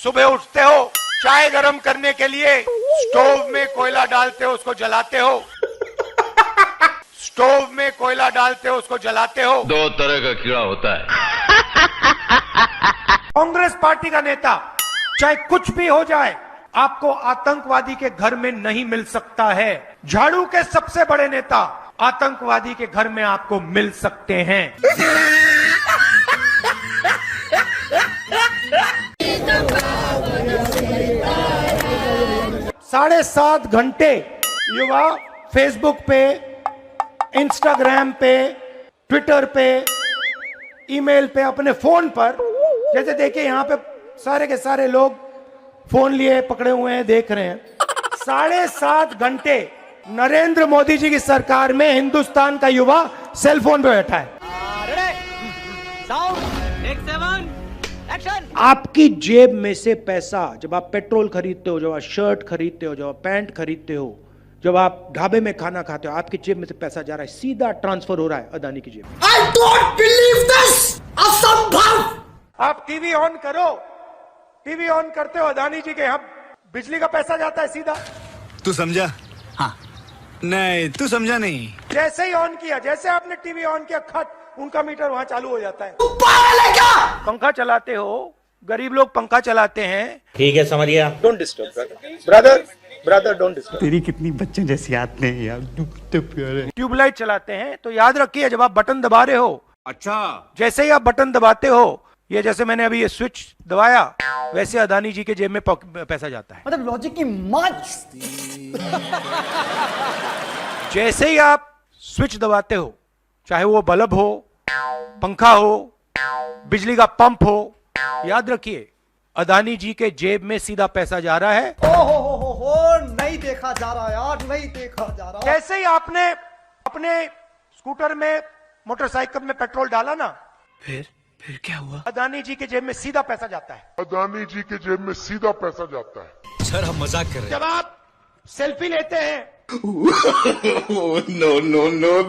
सुबह उठते हो, चाय गरम करने के लिए स्टोव में कोयला डालते हो, उसको जलाते हो। स्टोव में कोयला डालते हो, उसको जलाते हो। दो तरह का कीड़ा होता है। कांग्रेस पार्टी का नेता चाहे कुछ भी हो जाए, आपको आतंकवादी के घर में नहीं मिल सकता है। झाड़ू के सबसे बड़े नेता आतंकवादी के घर में आपको मिल सकते हैं। 7.5 घंटे युवा फेसबुक पे, इंस्टाग्राम पे, ट्विटर पे, ईमेल पे, अपने फोन पर, जैसे देखिए यहां पे सारे के सारे लोग फोन लिए पकड़े हुए हैं, देख रहे हैं। 7.5 घंटे नरेंद्र मोदी जी की सरकार में हिंदुस्तान का युवा सेल फोन पे बैठा है। आपकी जेब में से पैसा, जब आप पेट्रोल खरीदते हो, जब आप शर्ट खरीदते हो, जब आप पैंट खरीदते हो, जब आप ढाबे में खाना खाते हो, आपकी जेब में से पैसा जा रहा है, सीधा ट्रांसफर हो रहा है अदानी की जेब में। I don't believe this! असंभव! आप टीवी ऑन करो, टीवी ऑन करते हो, अदानी जी के यहाँ बिजली का पैसा जाता है सीधा। तू समझा? हाँ। नहीं, तू समझा नहीं। जैसे ही ऑन किया, जैसे आपने टीवी ऑन किया, खट, उनका मीटर वहां चालू हो जाता है। क्या? पंखा चलाते हो, गरीब लोग पंखा चलाते हैं। ठीक है, समझ गया। Don't disturb brother, don't disturb. तेरी कितनी बच्चे जैसी आते हैं यार, ट्यूबलाइट चलाते हैं, तो याद रखिए जब आप बटन दबा रहे हो, अच्छा, जैसे ही आप बटन दबाते हो, ये जैसे मैंने अभी ये स्विच दबाया, वैसे अदानी जी के जेब में पैसा जाता है। मतलब लॉजिक की माच। जैसे ही आप स्विच दबाते हो, चाहे वो बल्ब हो, पंखा हो, बिजली का पंप हो, याद रखिए अदानी जी के जेब में सीधा पैसा जा रहा है। हो, नहीं देखा जा रहा यार, नहीं देखा जा रहा। जैसे ही आपने अपने स्कूटर में, मोटरसाइकिल में पेट्रोल डाला ना, फिर क्या हुआ? अदानी जी के जेब में सीधा पैसा जाता है। अदानी जी के जेब में सीधा पैसा जाता है। सर हम मजाक कर रहे हैं। जब आप सेल्फी लेते हैं,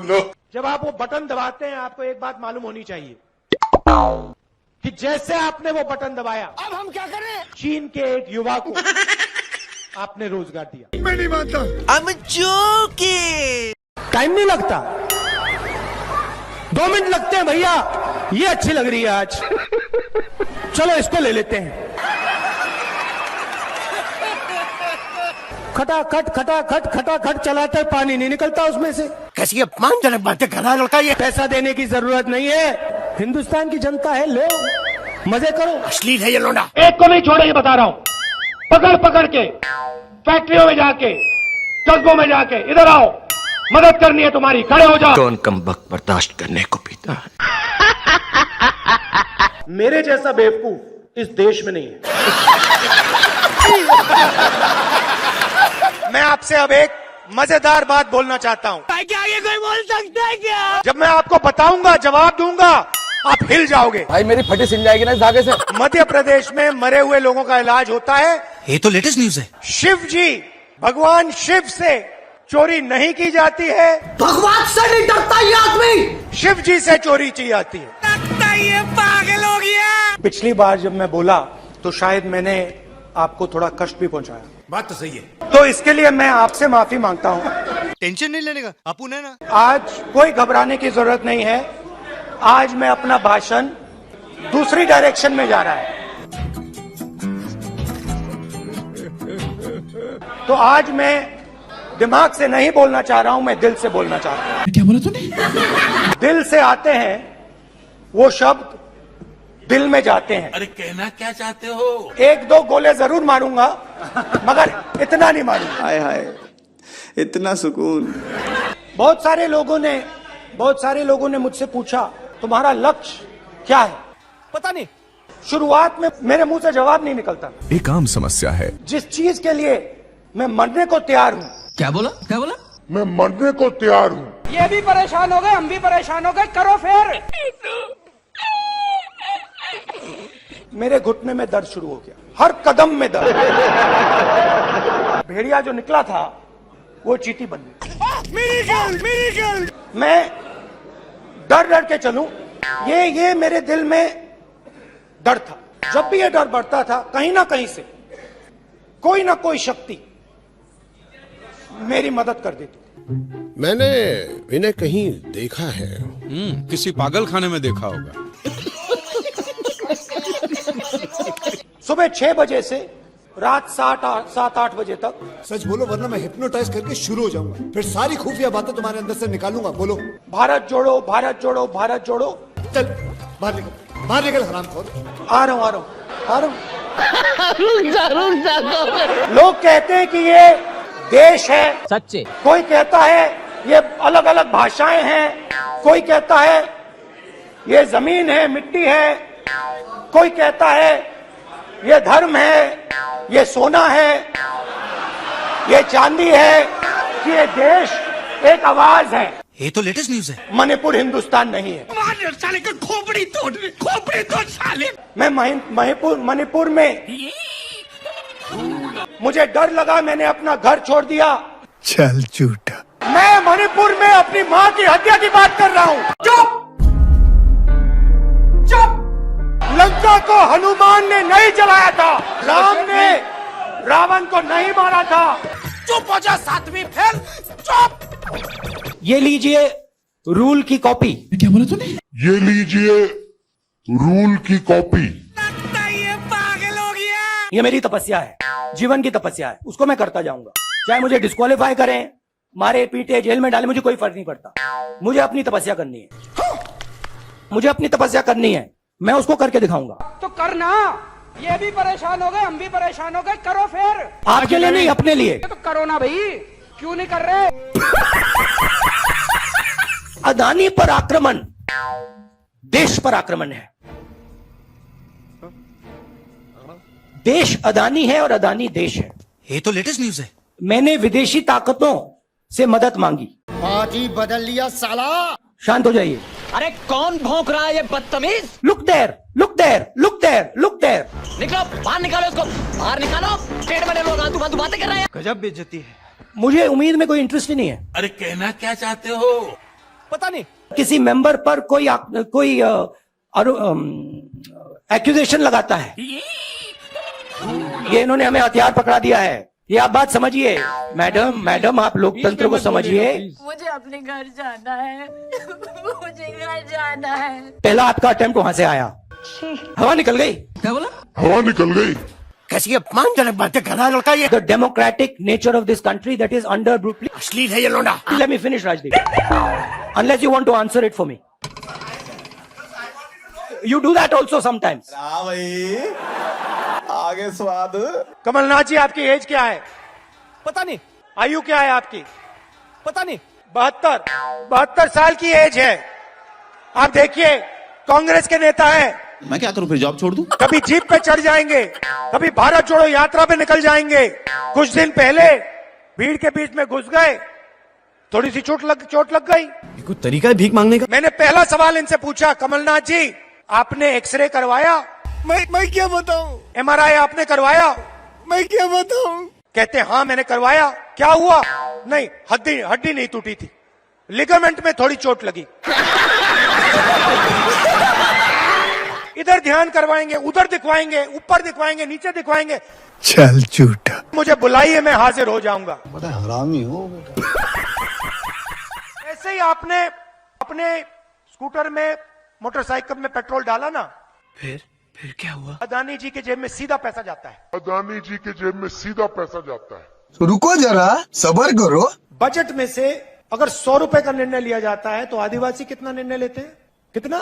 नो। जब आप वो बटन दबाते हैं, आपको एक बात मालूम होनी चाहिए कि जैसे आपने वो बटन दबाया, अब हम क्या करें? चीन के एक युवा को आपने रोजगार दिया। मैं नहीं मानता। टाइम नहीं लगता, 2 मिनट लगते हैं भैया। ये अच्छी लग रही है आज, चलो इसको ले लेते हैं। खटाखट चलाते, पानी नहीं निकलता उसमें से। कैसी अपमानजनक बातें कर रहा है लड़का ये। पैसा देने की जरूरत नहीं है, हिंदुस्तान की जनता है, लो मजे करो। अश्लील है ये लोंडा। एक को नहीं छोड़ेंगे, बता रहा हूं। पकड़ के फैक्ट्रियों में जाके, कस्बों में जाके, इधर आओ, मदद करनी है तुम्हारी, खड़े हो जाओ। कौन कम वक्त बर्दाश्त करने को पीता है? मेरे जैसा बेवकूफ इस देश में नहीं है। मैं आपसे अब एक मजेदार बात बोलना चाहता हूं। क्या ये कोई बोल सकता है क्या? जब मैं आपको बताऊंगा, जवाब दूंगा, आप हिल जाओगे। भाई मेरी फटी सिल जाएगी ना इस धागे से। मध्य प्रदेश में मरे हुए लोगों का इलाज होता है। ये तो लेटेस्ट न्यूज है। शिव जी, भगवान शिव से चोरी नहीं की जाती है। भगवान से नहीं डरता ये आदमी, शिव जी से चोरी की जाती है। लगता ये पागल हो गया। पिछली बार जब मैं बोला तो शायद मैंने आपको थोड़ा कष्ट भी पहुंचाया। बात तो सही है। तो इसके लिए मैं आपसे माफी मांगता हूं। टेंशन नहीं लेने का, अपू ने ना। आज कोई घबराने की जरूरत नहीं है। आज मैं अपना भाषण दूसरी डायरेक्शन में जा रहा है। तो आज मैं दिमाग से नहीं बोलना चाह रहा हूं, मैं दिल से बोलना चाह रहा हूं। क्या बोला तूने? दिल से आते हैं वो शब्द, दिल में जाते हैं। अरे कहना क्या चाहते हो? 1-2 गोले जरूर मारूंगा, मगर इतना नहीं मारूंगा। हाय हाय, इतना सुकून। बहुत सारे लोगों ने मुझसे पूछा, तुम्हारा लक्ष्य क्या है? पता नहीं, शुरुआत में मेरे मुंह से जवाब नहीं निकलता। एक आम समस्या है। जिस चीज के लिए मैं मरने को तैयार हूं, क्या बोला? मैं मरने को तैयार हूँ। ये भी परेशान हो गए, हम भी परेशान हो गए, करो फिर। मेरे घुटने में दर्द शुरू हो गया, हर कदम में दर्द। भेड़िया जो निकला था वो चींटी बन गई। मिरेकल। मैं डर के चलूं, ये मेरे दिल में डर था। जब भी ये डर बढ़ता था कहीं ना कहीं से कोई ना कोई शक्ति मेरी मदद कर देती। मैंने इन्हें कहीं देखा है। किसी पागल खाने में देखा होगा। सुबह 6 बजे से रात 7-8 बजे तक। सच बोलो वरना मैं हिप्नोटाइज करके शुरू हो जाऊंगा, फिर सारी खुफिया बातें तुम्हारे अंदर से निकालूंगा। बोलो। भारत जोड़ो, भारत जोड़ो, भारत जोड़ो। चल बाहर निकल, बाहर निकल हरामखोर। आ रहा हूं। लोग कहते हैं कि ये देश है, सच्चे। कोई कहता है ये अलग अलग भाषाएं हैं, कोई कहता है ये जमीन है, मिट्टी है, कोई कहता है ये धर्म है, ये सोना है, ये चांदी है, कि ये देश एक आवाज है। ये तो लेटेस्ट न्यूज है। मणिपुर हिंदुस्तान नहीं है। साले का खोपड़ी तोड़ साले। मैं मणिपुर में मुझे डर लगा, मैंने अपना घर छोड़ दिया। चल झूठा। मैं मणिपुर में अपनी माँ की हत्या की बात कर रहा हूँ। चुप। लंका को हनुमान ने नहीं जलाया था, राम ने रावण को नहीं मारा था। चुप हो जा सातवीं फेल, चुप। ये लीजिए रूल की कॉपी। क्या बोला तूने? ये लीजिए रूल की कॉपी। ये पागल हो गया। ये मेरी तपस्या है, जीवन की तपस्या है, उसको मैं करता जाऊंगा। चाहे मुझे डिस्क्वालीफाई करें, मारे पीटे जेल में डाले, मुझे कोई फर्क नहीं पड़ता। मुझे अपनी तपस्या करनी है, मुझे अपनी तपस्या करनी है, मैं उसको करके दिखाऊंगा। तो करना, ये भी परेशान हो गए, हम भी परेशान हो गए, करो फिर। आपके लिए नहीं, अपने लिए। तो करो ना भाई, क्यों नहीं कर रहे? अदानी पर आक्रमण देश पर आक्रमण है। देश अदानी है और अदानी देश है। ये तो लेटेस्ट न्यूज है। मैंने विदेशी ताकतों से मदद मांगी। पार्टी बदल लिया साला। शांत हो जाइए। अरे कौन भौंक रहा है ये बदतमीज? Look there, look there, look there, look there. निकलो बाहर, निकालो इसको बाहर, निकालो। पेट में लोग आंतू फालतू बातें कर रहे हैं। गजब बेइज्जती है। मुझे उम्मीद में कोई इंटरेस्ट ही नहीं है। अरे कहना क्या चाहते हो? पता नहीं। किसी मेंबर पर कोई एक्यूजेशन लगाता है, ये इन्होंने हमें हथियार पकड़ा दिया है। ये आप बात समझिए मैडम, आप लोकतंत्र को समझिए। मुझे अपने घर जाना है। मुझे घर जाना है। पहला आपका अटेम्प्ट वहां से आया, हवा निकल गई। क्या बोला? हवा निकल गई। कैसी अपमानजनक बातें कर रहा है लड़का ये। The democratic nature of this country that is under brutally. अश्लील है ये लोंडा। Let me finish, Rajdeep. Unless you want to answer it for me. You do that also sometimes. हाँ भाई, आगे स्वाद। कमलनाथ जी, आपकी एज क्या है? पता नहीं। आयु क्या है आपकी? पता नहीं। 72 साल की एज है। आप देखिए, कांग्रेस के नेता हैं, मैं क्या करूं, फिर जॉब छोड़ दूं? कभी जीप पे चढ़ जाएंगे, कभी भारत जोड़ो यात्रा पे निकल जाएंगे। कुछ दिन पहले भीड़ के बीच में घुस गए, थोड़ी सी चोट लग गई। ये कोई तरीका है भीख मांगने का? मैंने पहला सवाल इनसे पूछा, कमलनाथ जी आपने एक्सरे करवाया? मैं क्या बताऊं? MRI आपने करवाया? मैं क्या बताऊं? कहते हाँ मैंने करवाया। क्या हुआ? नहीं, हड्डी नहीं टूटी थी, लिगामेंट में थोड़ी चोट लगी। इधर ध्यान करवाएंगे, उधर दिखवाएंगे, ऊपर दिखवाएंगे, नीचे दिखवाएंगे। चल झूठा। मुझे बुलाइए, मैं हाजिर हो जाऊंगा। बड़ा हरामी हो। ऐसे ही आपने अपने स्कूटर में, मोटरसाइकिल में पेट्रोल डाला ना, फिर क्या हुआ? अदानी जी के जेब में सीधा पैसा जाता है। अदानी जी के जेब में सीधा पैसा जाता है। तो रुको जरा, सबर करो। बजट में से अगर 100 रुपए का निर्णय लिया जाता है तो आदिवासी कितना निर्णय लेते हैं? कितना?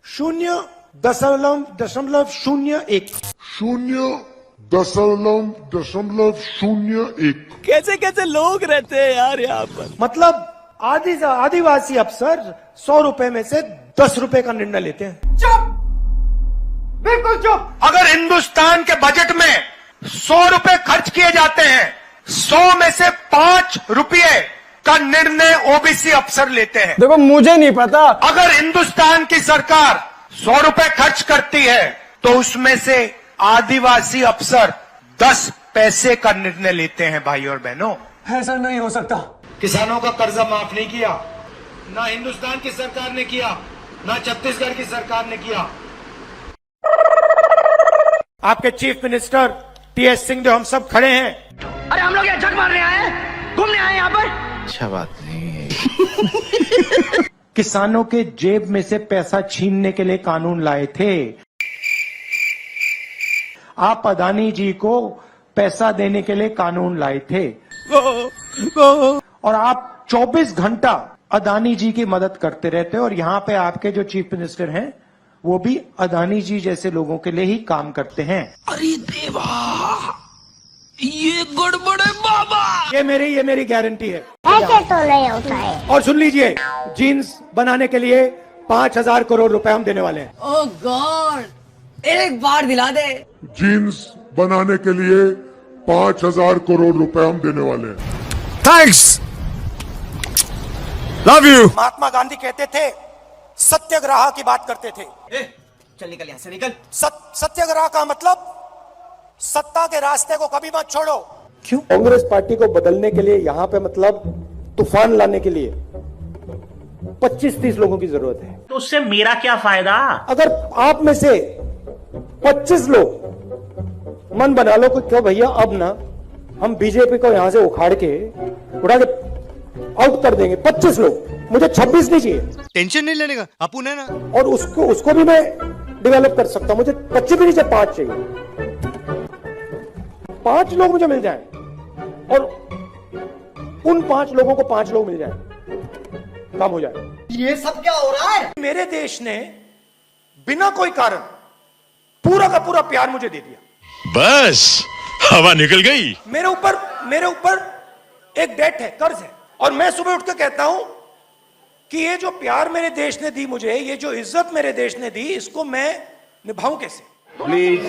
0.01। 0.01। कैसे कैसे लोग रहते हैं यार यहाँ पर। मतलब आदिवासी अफसर 100 रुपए में से 10 रुपए का निर्णय लेते हैं। चुप, बिल्कुल चुप। अगर हिंदुस्तान के बजट में 100 रुपए खर्च किए जाते हैं, 100 में से 5 रुपये का निर्णय ओबीसी अफसर लेते हैं। देखो मुझे नहीं पता। अगर हिंदुस्तान की सरकार 100 रुपए खर्च करती है तो उसमें से आदिवासी अफसर 10 पैसे का निर्णय लेते हैं। भाई और बहनों, ऐसा नहीं हो सकता। किसानों का कर्जा माफ नहीं किया, ना हिंदुस्तान की सरकार ने किया, ना छत्तीसगढ़ की सरकार ने किया। आपके चीफ मिनिस्टर टीएस सिंहदेव हम सब खड़े हैं। अरे हम लोग यहाँ जग मारने आए हैं, घूमने आए हैं यहाँ पर। अच्छा बात नहीं। किसानों के जेब में से पैसा छीनने के लिए कानून लाए थे। आप अदानी जी को पैसा देने के लिए कानून लाए थे और आप 24 घंटा अदानी जी की मदद करते रहते हो और यहाँ पे आपके जो चीफ मिनिस्टर हैं वो भी अदानी जी जैसे लोगों के लिए ही काम करते हैं। अरे देवा, ये गड़बड़ है बाबा। ये मेरी गारंटी है। ऐसे तो नहीं होता है। और सुन लीजिए, जीन्स बनाने के लिए 5,000 करोड़ रुपए हम देने वाले हैं। ओह गॉड, एक बार दिला दे। जीन्स बनाने के लिए 5,000 करोड़ रुपए हम देने वाले हैं। Thanks, love you. Mahatma Gandhi कहते थे सत्याग्रह की बात करते थे। चल निकल यहाँ से, निकल। सत्याग्रह का मतलब सत्ता के रास्ते को कभी मत छोड़ो। क्यों? कांग्रेस पार्टी को बदलने के लिए यहाँ पे मतलब तूफान लाने के लिए 25-30 लोगों की जरूरत है। तो उससे मेरा क्या फायदा? अगर आप में से 25 लोग मन बना लो कि क्यों भैया अब ना हम बीजेपी को यहां से उड़ा के आउट कर देंगे, 25 लोग, मुझे 26 नहीं चाहिए। टेंशन नहीं लेने का, अपन है ना। और उसको भी मैं डेवलप कर सकता हूं, मुझे 25 भी नहीं चाहिए, 5 चाहिए। 5 लोग मुझे मिल जाएं और उन 5 लोगों को 5 लोग मिल जाएं, काम हो जाए। ये सब क्या हो रहा है? मेरे देश ने बिना कोई कारण पूरा का पूरा प्यार मुझे दे दिया। बस हवा निकल गई। मेरे ऊपर एक डेट है, कर्ज है, और मैं सुबह उठ के कहता हूं कि ये जो प्यार मेरे देश ने दी मुझे, ये जो इज्जत मेरे देश ने दी, इसको मैं निभाऊं कैसे? प्लीज,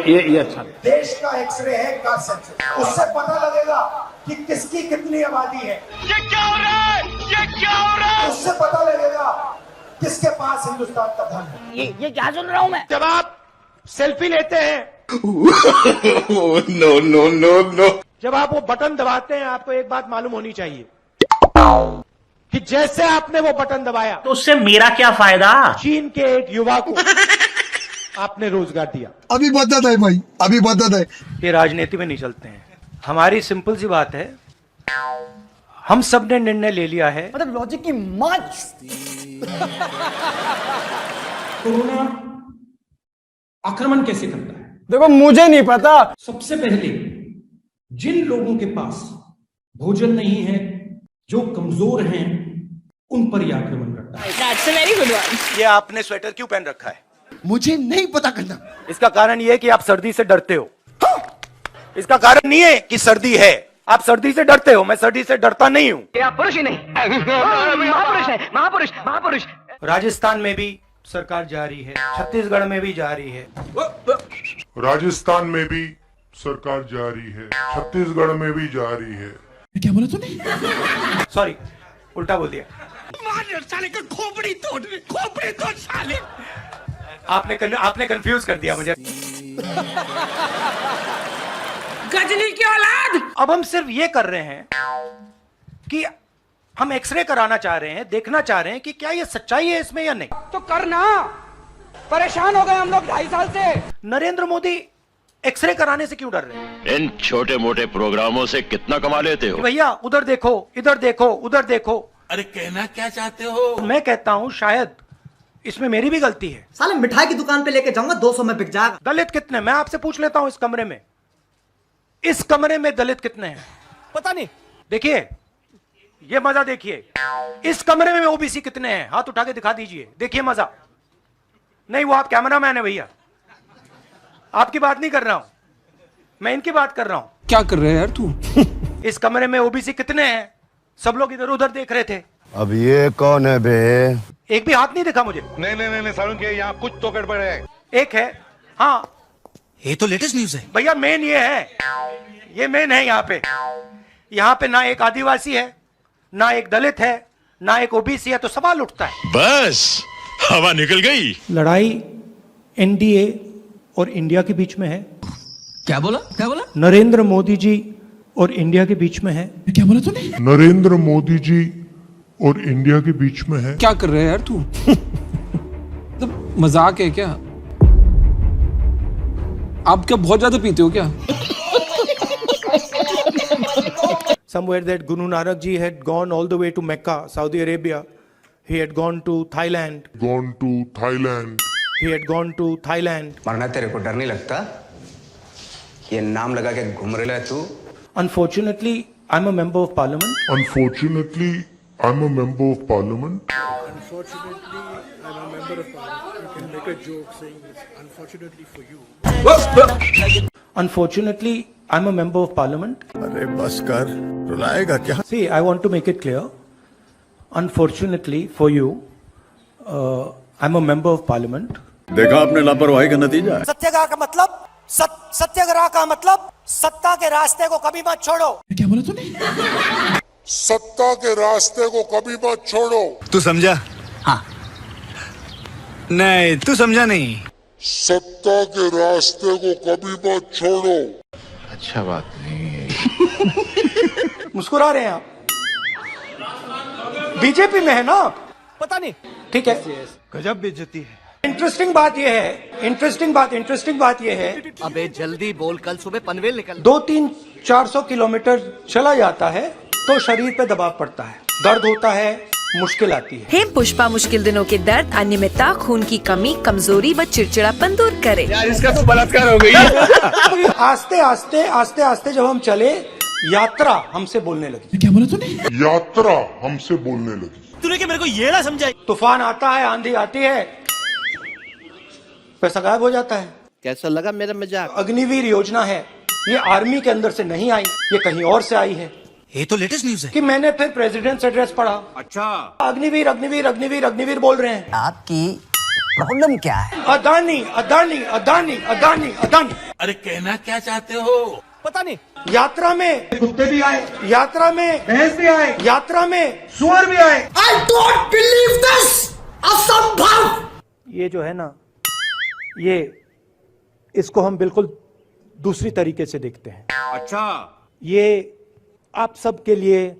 ये अच्छा। देश का एक्सरे है, का सेंसस, उससे पता लगेगा कि किसकी कितनी आबादी है। ये क्या हो रहा है? ये क्या हो रहा है? उससे पता लगेगा किसके पास हिंदुस्तान का धन है। ये क्या सुन रहा हूँ मैं? जब आप सेल्फी लेते हैं, नो नो नो नो, जब आप वो बटन दबाते हैं, आपको एक बात मालूम होनी चाहिए कि जैसे आपने वो बटन दबाया तो उससे मेरा क्या फायदा? चीन के एक युवा को आपने रोजगार दिया। अभी बदत है भाई, अभी बदत है। ये राजनीति में नहीं चलते हैं। हमारी सिंपल सी बात है, हम सब ने निर्णय ले लिया है। मतलब लॉजिक की मां। कोरोना आक्रमण कैसे करता है? देखो मुझे नहीं पता। सबसे पहले जिन लोगों के पास भोजन नहीं है, जो कमजोर हैं, उन पर यह आक्रमण करता है। That's a very good one. ये आपने स्वेटर क्यों पहन रखा है? मुझे नहीं पता करना। इसका कारण ये है कि आप सर्दी से डरते हो। इसका कारण नहीं है कि सर्दी है, आप सर्दी से डरते हो। मैं सर्दी से डरता नहीं हूं। ये आप पुरुष ही नहीं, महापुरुष है, महापुरुष, महापुरुष। राजस्थान में भी सरकार जा रही है, छत्तीसगढ़ में भी जा रही है, राजस्थान में भी सरकार जा रही है, छत्तीसगढ़ में भी जा रही है। क्या बोला तूने? सॉरी, उल्टा बोल दिया। साले का खोपड़ी तोड़ साले। आपने कंफ्यूज कर दिया मुझे। गजनी की औलाद। अब हम सिर्फ ये कर रहे हैं कि हम एक्सरे कराना चाह रहे हैं, देखना चाह रहे हैं कि क्या ये सच्चाई है इसमें या नहीं। तो करना, परेशान हो गए हम लोग 2.5 साल से। नरेंद्र मोदी एक्सरे कराने से क्यों डर रहे हैं? इन छोटे मोटे प्रोग्रामों से कितना कमा लेते हो? भैया उधर देखो, इधर देखो, उधर देखो। अरे कहना क्या चाहते हो? मैं कहता हूं शायद इसमें मेरी भी गलती है। साले मिठाई की दुकान पे लेके जाऊंगा, 200 में बिक जाएगा। दलित कितने? मैं आपसे पूछ लेता हूं, इस कमरे में दलित कितने हैं? पता नहीं। देखिए, ये मजा देखिए, इस कमरे में ओबीसी कितने हैं? हाथ उठा के दिखा दीजिए, देखिए मजा। नहीं, वो आप कैमरामैन है भैया, आपकी बात नहीं कर रहा हूं, मैं इनकी बात कर रहा हूं। क्या कर रहे हैं यार तू? इस कमरे में ओबीसी कितने हैं? सब लोग इधर उधर देख रहे थे। अब ये कौन है बे? एक भी हाथ नहीं दिखा मुझे। नहीं सारुण के यहाँ कुछ तो गड़बड़ है। एक है, हाँ ये तो लेटेस्ट न्यूज है भैया, मेन ये है, ये मेन है। यहाँ पे ना एक आदिवासी है, ना एक दलित है, ना एक ओबीसी है, तो सवाल उठता है। बस हवा निकल गई। लड़ाई एनडीए और इंडिया के बीच में है। क्या बोला? नरेंद्र मोदी जी और इंडिया के बीच में है। क्या बोला तूने? नरेंद्र मोदी जी और इंडिया के बीच में है। क्या कर रहे हैं यार तू? मजाक है क्या? आप क्या बहुत ज्यादा पीते हो क्या? Somewhere that Guru Nanak ji had gone all the way to Mecca, Saudi Arabia. He had gone to Thailand. He had gone to Thailand. मरना तेरे को डर नहीं लगता? ये नाम लगा के घूम रहा है तू? Unfortunately, I'm a member of parliament. Unfortunately, I'm a member of parliament. अरे बस कर, रुलाएगा क्या? See, I want to make it clear. Unfortunately for you, I'm a member of parliament. देखा आपने लापरवाही का नतीजा है। सत्याग्रह का मतलब सत्याग्रह का मतलब सत्ता के रास्ते को कभी मत छोड़ो। क्या बोला तूने? सत्ता के रास्ते को कभी मत छोड़ो। तू समझा? हाँ। नहीं, तू समझा नहीं। सत्ता के रास्ते को कभी मत छोड़ो। अच्छा बात नहीं है। मुस्कुरा रहे हैं आप? बीजेपी में है ना? पता नहीं। ठीक है। गजब बेइज्जती है। इंटरेस्टिंग बात यह है अबे जल्दी बोल, कल सुबह पनवेल निकल। 200-400 किलोमीटर चला जाता है तो शरीर पे दबाव पड़ता है, दर्द होता है, मुश्किल आती है। हेम पुष्पा मुश्किल दिनों के दर्द, अनियमितता, खून की कमी, कमजोरी व चिड़चिड़ापन दूर करे। यार इसका तो बलात्कार हो गई। आस्ते आस्ते जब हम चले, यात्रा हमसे बोलने लगी। क्या बोला तूने? यात्रा हमसे बोलने लगी। तूने क्या मेरे को ये ना समझाई? तूफान आता है, आंधी आती है, पैसा गायब हो जाता है। कैसा लगा मेरा मजाक? अग्निवीर योजना है, ये आर्मी के अंदर से नहीं आई, ये कहीं और से आई है। ये तो लेटेस्ट न्यूज है कि मैंने फिर प्रेसिडेंट्स एड्रेस पढ़ा। अच्छा। अग्निवीर अग्निवीर अग्निवीर अग्निवीर बोल रहे हैं। आपकी प्रॉब्लम क्या है? अदानी अदानी अदानी अदानी अदानी। अरे कहना क्या चाहते हो? पता नहीं। यात्रा में कुत्ते भी आए, यात्रा में भैंस भी आए, यात्रा में सुअर भी आए। I don't believe this! असंभव! ये जो है ना, ये इसको हम बिल्कुल दूसरी तरीके से देखते हैं। अच्छा। ये आप सबके लिए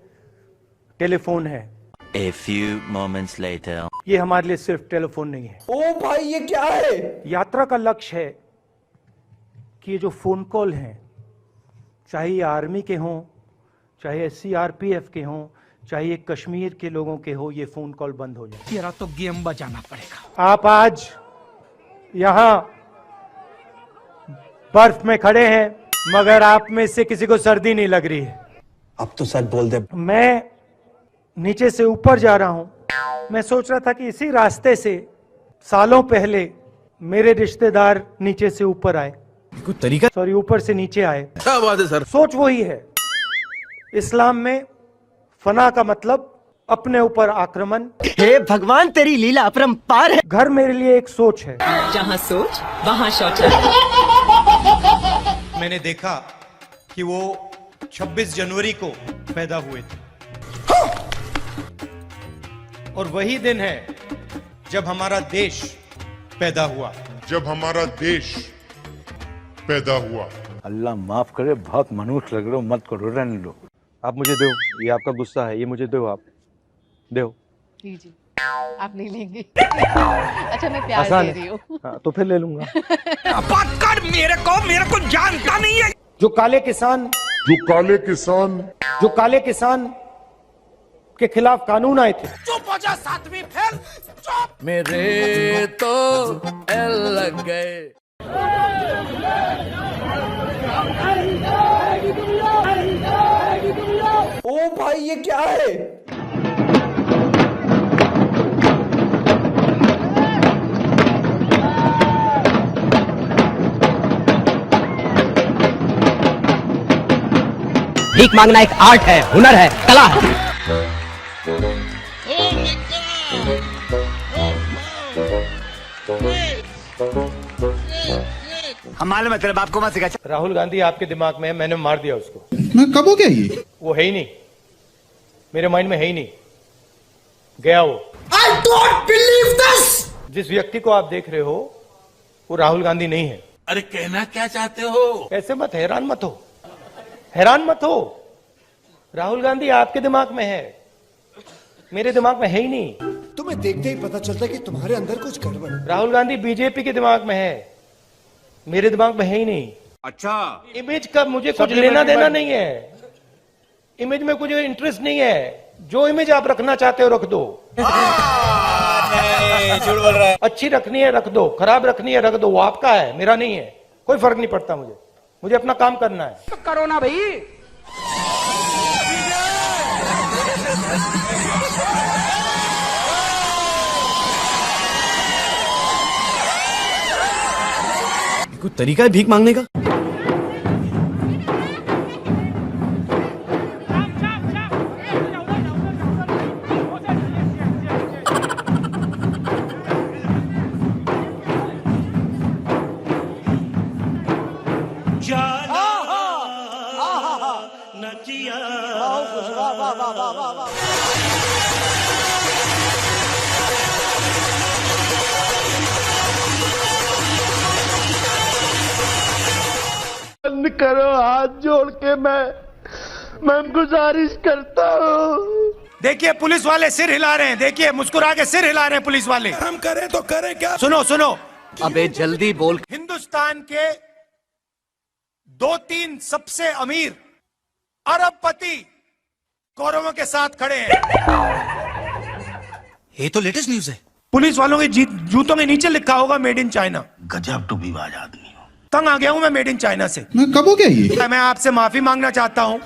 टेलीफोन है। A few moments later. ये हमारे लिए सिर्फ टेलीफोन नहीं है। ओ भाई ये क्या है? यात्रा का लक्ष्य है कि ये जो फोन कॉल हैं, चाहे ये आर्मी के हों, चाहे CRPF के हों, चाहे ये कश्मीर के लोगों के हो, ये फोन कॉल बंद हो जाए। तेरा तो गेम बजाना पड़ेगा। आप आज यहां बर्फ में खड़े हैं, मगर आप में से किसी को सर्दी नहीं लग रही है। अब तो सच बोल दे। मैं नीचे से ऊपर जा रहा हूं। मैं सोच रहा था कि इसी रास्ते से सालों पहले मेरे रिश्तेदार नीचे से ऊपर आए, कोई तरीका? सॉरी, ऊपर से नीचे आए। क्या बात है सर? सोच वही है। इस्लाम में फना का मतलब अपने ऊपर आक्रमण। हे भगवान, तेरी लीला अपरंपार है। घर मेरे लिए एक सोच है। जहाँ सोच वहाँ शौचालय। मैंने देखा कि वो 26 जनवरी को पैदा हुए थे, और वही दिन है जब हमारा देश पैदा हुआ। अल्लाह माफ करे, बहुत मनुष्य लग रहे हो, मत करो, रहने दो। आप मुझे दो, ये आपका गुस्सा है, ये मुझे दो, आप दो। जी आप नहीं लेंगे? अच्छा मैं प्यार दे रही हूँ। हाँ, तो फिर ले लूंगा। बात कर, मेरे को जानता नहीं है। जो काले किसान के खिलाफ कानून आए थे। चुप हो जा, सातवीं फेल। चुप। मेरे तो एल लग गए। ओ भाई ये क्या है? भीख मांगना एक आर्ट है, हुनर है, कला है। हमारे में तेरे बाप को मत सिखा। राहुल गांधी आपके दिमाग में है, मैंने मार दिया उसको। मैं कब हो गया ये? वो है ही नहीं, मेरे माइंड में है ही नहीं, गया वो। I don't believe this! जिस व्यक्ति को आप देख रहे हो वो राहुल गांधी नहीं है। अरे कहना क्या चाहते हो? ऐसे मत, हैरान मत हो। राहुल गांधी आपके दिमाग में है, मेरे दिमाग में है ही नहीं। तुम्हें देखते ही पता चलता है कि तुम्हारे अंदर कुछ गड़बड़। राहुल गांधी बीजेपी के दिमाग में है, मेरे दिमाग में है ही नहीं। अच्छा, इमेज का मुझे कुछ लेना देना नहीं है, इमेज में कुछ इंटरेस्ट नहीं है। जो इमेज आप रखना चाहते हो रख दो। झूठ बोल रहा है। अच्छी रखनी है रख दो, खराब रखनी है रख दो, वो आपका है, मेरा नहीं है। कोई फर्क नहीं पड़ता मुझे, मुझे अपना काम करना है। तो करो ना भाई। कोई तरीका है भीख मांगने का? करो हाथ जोड़ के मैं गुजारिश करता हूँ। देखिए पुलिस वाले सिर हिला रहे हैं, देखिए मुस्कुरा के सिर हिला रहे हैं पुलिस वाले। हम करें तो करें क्या? सुनो सुनो, अबे जल्दी बोल। हिंदुस्तान के 2-3 सबसे अमीर अरबपति कौरवों के साथ खड़े हैं। ये तो लेटेस्ट न्यूज है। पुलिस वालों के जूतों के नीचे लिखा होगा मेड इन चाइना। गजब टू विवाद आदमी हो। तंग आ गया हूं मैं मेड इन चाइना से। मैं कब हो गया ये? मैं आपसे माफी मांगना चाहता हूं।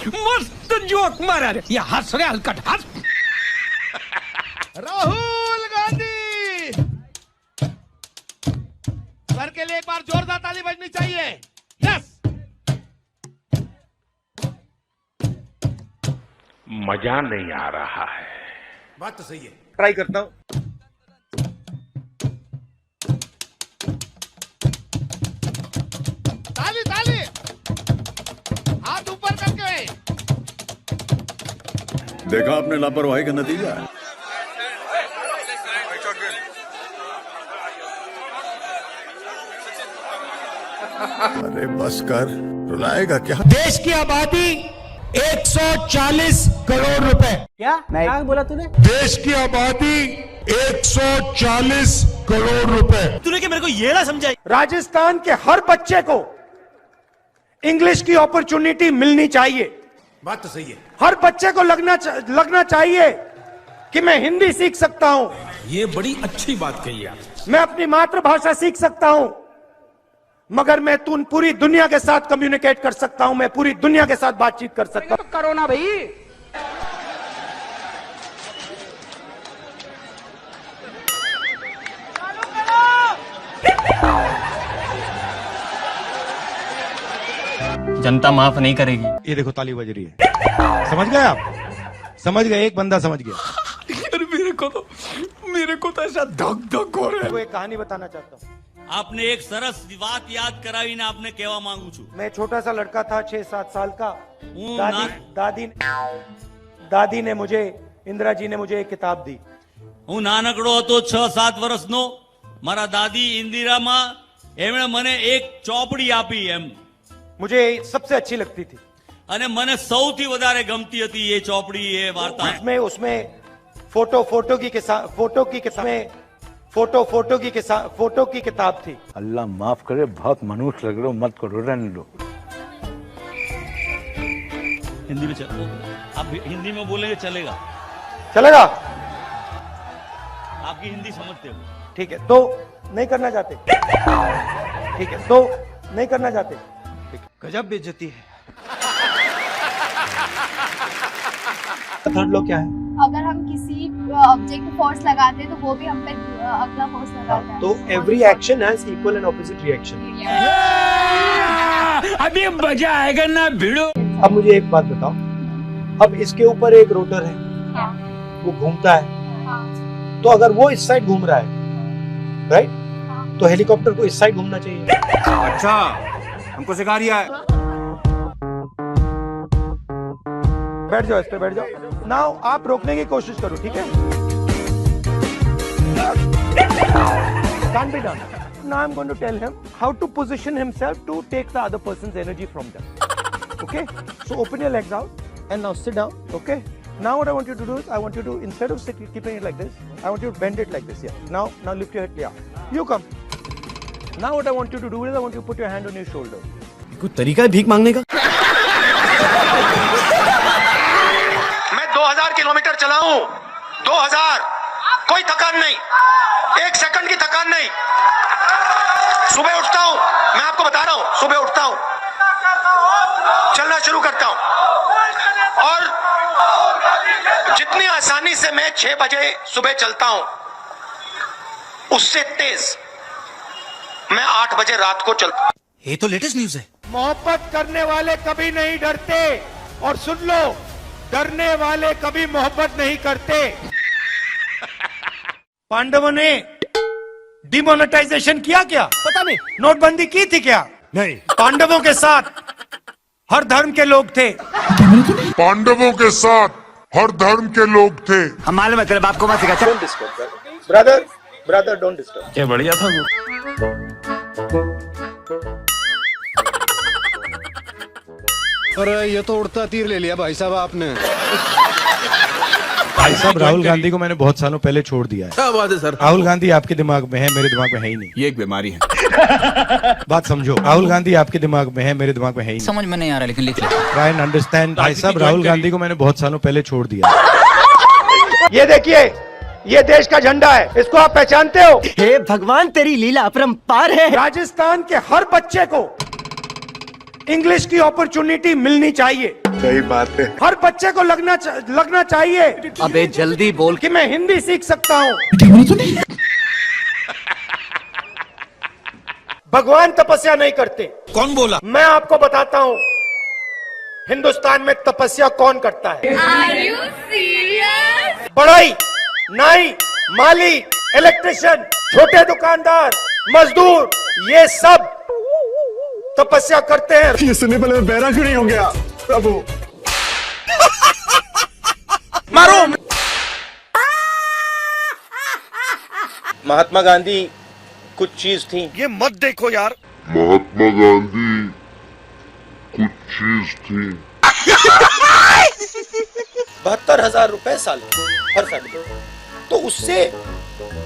मस्त जोक मारा रे। ये हंस रहे हलकट हंस। राहुल गांधी सर के लिए एक बार जोरदार ताली बजनी चाहिए। यस, मजा नहीं आ रहा है। बात तो सही है। ट्राई करता हूं। ताली ताली, हाथ ऊपर करके। देखा आपने लापरवाही का नतीजा है। अरे बस कर, रुलाएगा क्या? देश की आबादी 140 करोड़ रुपए। क्या बोला तूने? देश की आबादी 140 करोड़ रुपए। तूने क्या मेरे को ये ना समझाई? राजस्थान के हर बच्चे को इंग्लिश की अपॉर्चुनिटी मिलनी चाहिए। बात तो सही है। हर बच्चे को लगना चाहिए कि मैं हिंदी सीख सकता हूं, ये बड़ी अच्छी बात कही आप। मैं अपनी मातृभाषा सीख सकता हूं, मगर मैं पूरी दुनिया के साथ कम्युनिकेट कर सकता हूं, मैं पूरी दुनिया के साथ बातचीत कर सकता हूं। तो करो ना भाई। जनता माफ नहीं करेगी। ये देखो ताली बज रही है। समझ गए आप? समझ गए? एक बंदा समझ गया। अरे मेरे को तो ऐसा धक धक हो रहा है। वो एक कहानी बताना चाहता हूँ। आपने एक सरस बात याद करावी ने आपने केवा मांगू छू। मैं छोटा सा लड़का था 6-7 साल का। दादी ने मुझे, इंदिरा जी ने मुझे एक किताब दी। હું નાનકડો હતો 6-7 વર્ષનો મારા દાદી ઇન્દિરામાં એમણે મને એક ચોપડી આપી એમ मुझे सबसे अच्छी लगती थी અને મને સૌથી વધારે ગમતી હતી એ ચોપડી એ વાર્તા उसमें फोटो की किताब थी। अल्लाह माफ करे, बहुत मनुष्य लग रहे हो, मत करो, रहने दो। हिंदी में आप हिंदी में बोलेंगे चलेगा? चलेगा? आपकी हिंदी समझते हो? ठीक है, तो नहीं करना चाहते? ठीक है, तो नहीं करना चाहते? गजब बेइज्जती है। थर्ड लो क्या है? अगर हम किसी ऑब्जेक्ट को फोर्स लगाते हैं तो वो भी हम पे अगला फोर्स लगाता है। तो every action has equal and opposite reaction. अभी मजा आएगा ना भिड़ो। अब मुझे एक बात बताओ, अब इसके ऊपर एक रोटर है, वो घूमता है, तो अगर वो इस साइड घूम रहा है, राइट, तो हेलीकॉप्टर को इस साइड घूमना चाहिए। अच्छा, हमको सिखा रिया है। बैठ जाओ, इस पे बैठ जाओ। नाउ आप रोकने की कोशिश करो, ठीक है? Can't be done. Now I'm going to tell him how to position himself to take the other person's energy from them. Okay? So open your legs out and now sit down. Okay? Now what I want you to do is, I want you to, instead of keeping it like this, I want you to bend it like this. Yeah. Now lift your head. Yeah. You come. Now what I want you to do is I want you to put your hand on your shoulder. कोई तरीका है भीख मांगने का? मैं 2000 kilometre चला हूं, 2000, कोई थकान नहीं, 1 सेकंड की थकान नहीं। सुबह उठता हूं, मैं आपको बता रहा हूं, सुबह उठता हूं, चलना शुरू करता हूं, और जितनी आसानी से मैं 6 बजे सुबह चलता हूं, उससे तेज मैं 8 बजे रात को चलता हूं। ये तो लेटेस्ट न्यूज है। मोहब्बत करने वाले कभी नहीं डरते, और सुन लो, डरने वाले कभी मोहब्बत नहीं करते। पांडवों ने डिमोनेटाइजेशन किया क्या? पता नहीं। नोटबंदी की थी क्या? नहीं। पांडवों के साथ हर धर्म के लोग थे। पांडवों के साथ हर धर्म के लोग थे। हम मालूम है तेरे बाप को मत सिखा। Brother don't disturb. क्या बढ़िया था वो। पर ये तो उड़ता तीर ले लिया भाई साहब आपने। भाई साहब, राहुल गांधी को मैंने बहुत सालों पहले छोड़ दिया है। क्या बात है सर? राहुल गांधी आपके दिमाग में है, मेरे दिमाग में है ही नहीं। ये एक बीमारी है। बात समझो, राहुल गांधी आपके दिमाग में है, मेरे दिमाग में है ही नहीं। समझ में नहीं आ रहा, लेकिन लिख ले। Try and understand. भाई साहब, राहुल गांधी को मैंने बहुत सालों पहले छोड़ दिया। ये देखिए, ये देश का झंडा है, इसको आप पहचानते हो? हे भगवान, तेरी लीला अपरंपार है। राजस्थान के हर बच्चे को इंग्लिश की अपॉर्चुनिटी मिलनी चाहिए। सही बात है। हर बच्चे को लगना चाहिए अबे जल्दी बोल कि मैं हिंदी सीख सकता हूँ। भगवान तपस्या नहीं करते। कौन बोला? मैं आपको बताता हूँ, हिंदुस्तान में तपस्या कौन करता है। Are you serious? बढ़ई, नाई, माली, इलेक्ट्रिशियन, छोटे दुकानदार, मजदूर, ये सब तपस्या करते हैं। ये सुनने पहले मैं बहरा क्यों नहीं हो गया प्रभु? मारो। महात्मा गांधी कुछ चीज थी। ये मत देखो यार। महात्मा गांधी कुछ चीज थी। 72,000 रुपए साल, हर साल। तो उससे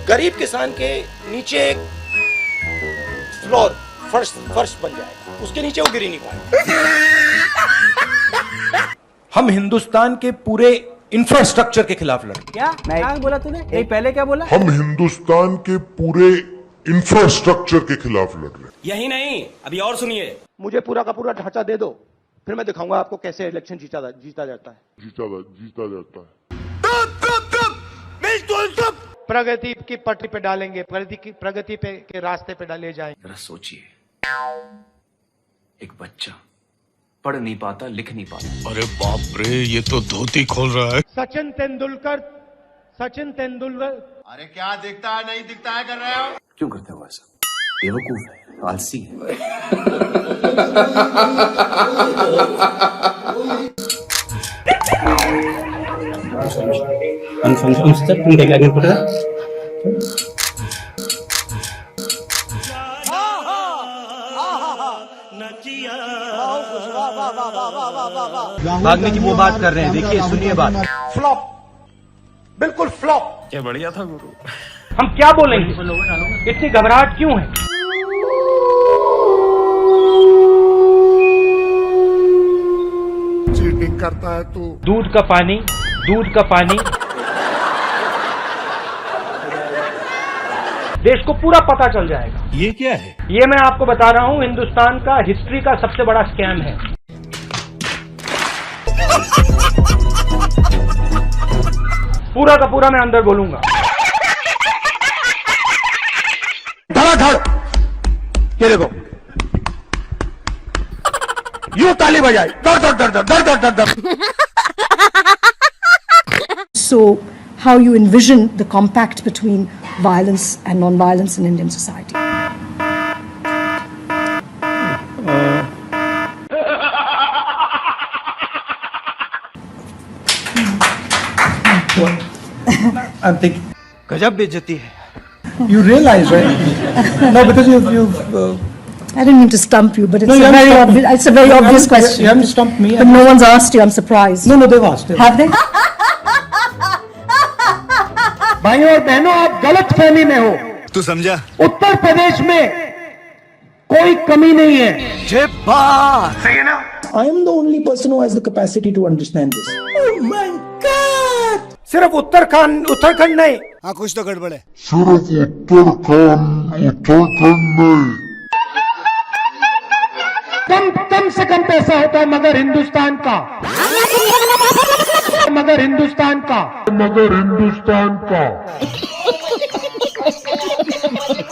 गरीब किसान के नीचे एक फ्लोर, फर्श बन जाएगा, उसके नीचे वो गिर ही नहीं पाएगा। हम हिंदुस्तान के पूरे इंफ्रास्ट्रक्चर के खिलाफ लड़े। क्या बोला तूने? नहीं, पहले क्या बोला? हम हिंदुस्तान के पूरे इंफ्रास्ट्रक्चर के खिलाफ लड़ रहे हैं। यही नहीं, अभी और सुनिए। मुझे पूरा का पूरा ढांचा दे दो, फिर मैं दिखाऊंगा आपको कैसे इलेक्शन जीता जाता है। जीता जाता है। प्रगति की पटरी पे डालेंगे, प्रगति पे के रास्ते पे डाले जाएंगे। जरा सोचिए, एक बच्चा पढ़ नहीं पाता, लिख नहीं पाता। अरे बाप रे, ये तो धोती खोल रहा है। सचिन तेंदुलकर। अरे क्या दिखता है नहीं दिखता है कर रहे हो? क्यों करते हो ऐसा? बेवकूफ है, आलसी है। भागने की वो बात कर रहे हैं, देखिए सुनिए बात। फ्लॉप, बिल्कुल फ्लॉप। क्या बढ़िया था गुरु। हम क्या बोलेंगे? इतनी घबराहट क्यों है? चीटिंग करता है तू। दूध का पानी, देश को पूरा पता चल जाएगा। ये क्या है? ये मैं आपको बता रहा हूँ, हिंदुस्तान का हिस्ट्री का सबसे बड़ा स्कैम है। पूरा का पूरा मैं अंदर बोलूंगा। धड़ाधड़, ये देखो, यूं ताली बजाई, दर दर दर दर दर दर दर दर। So, how you envision the compact between violence and non-violence in Indian society? I'm thinking. गजब बेइज्जती है। You realize, right? No, because you've I didn't mean to stump you, but it's a very obvious question. You haven't stumped me. But no one's asked you. I'm surprised. No, they've asked. Have they? भाइयों और बहनों, आप गलत फहमी में हो। तू समझा? उत्तर प्रदेश में कोई कमी नहीं है। जे बात सही है ना? I am the only person who has the capacity to understand this. Oh my God! सिर्फ उत्तराखंड नहीं, हाँ कुछ तो गड़बड़ है। कम से कम पैसा होता है मगर हिंदुस्तान का,